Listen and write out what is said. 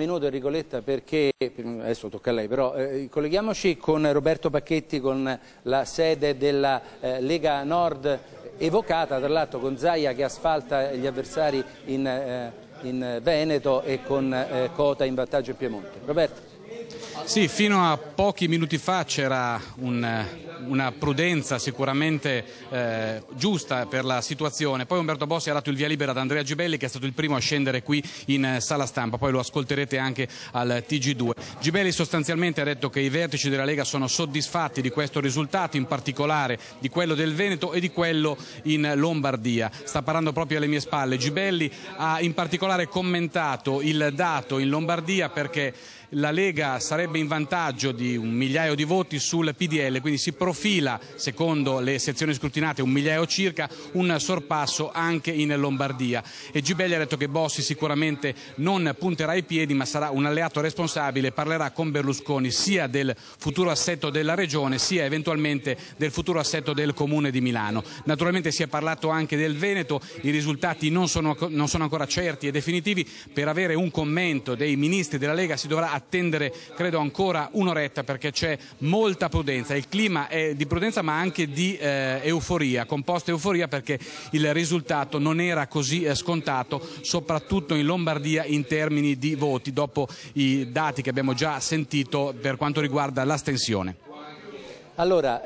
Minuto Enrico Letta, perché adesso tocca a lei, però colleghiamoci con Roberto Pacchetti, con la sede della Lega Nord evocata, tra l'altro con Zaia che asfalta gli avversari in Veneto e con Cota in vantaggio in Piemonte. Roberto. Sì, fino a pochi minuti fa c'era una prudenza sicuramente giusta per la situazione. Poi Umberto Bossi ha dato il via libera ad Andrea Gibelli, che è stato il primo a scendere qui in sala stampa, poi lo ascolterete anche al TG2. Gibelli sostanzialmente ha detto che i vertici della Lega sono soddisfatti di questo risultato, in particolare di quello del Veneto e di quello in Lombardia. Sta parlando proprio alle mie spalle. Gibelli ha in particolare commentato il dato in Lombardia perché la Lega sarebbe in vantaggio di 1 migliaio di voti sul PDL, quindi si profila, secondo le sezioni scrutinate, 1 migliaio circa, un sorpasso anche in Lombardia. E Gibelli ha detto che Bossi sicuramente non punterà i piedi, ma sarà un alleato responsabile, parlerà con Berlusconi sia del futuro assetto della Regione, sia eventualmente del futuro assetto del Comune di Milano. Naturalmente si è parlato anche del Veneto, i risultati non sono ancora certi e definitivi. Per avere un commento dei ministri della Lega si dovrà attendere, credo, ancora un'oretta, perché c'è molta prudenza. Il clima è di prudenza ma anche di euforia, composta euforia, perché il risultato non era così scontato, soprattutto in Lombardia in termini di voti, dopo i dati che abbiamo già sentito per quanto riguarda l'astensione. Allora,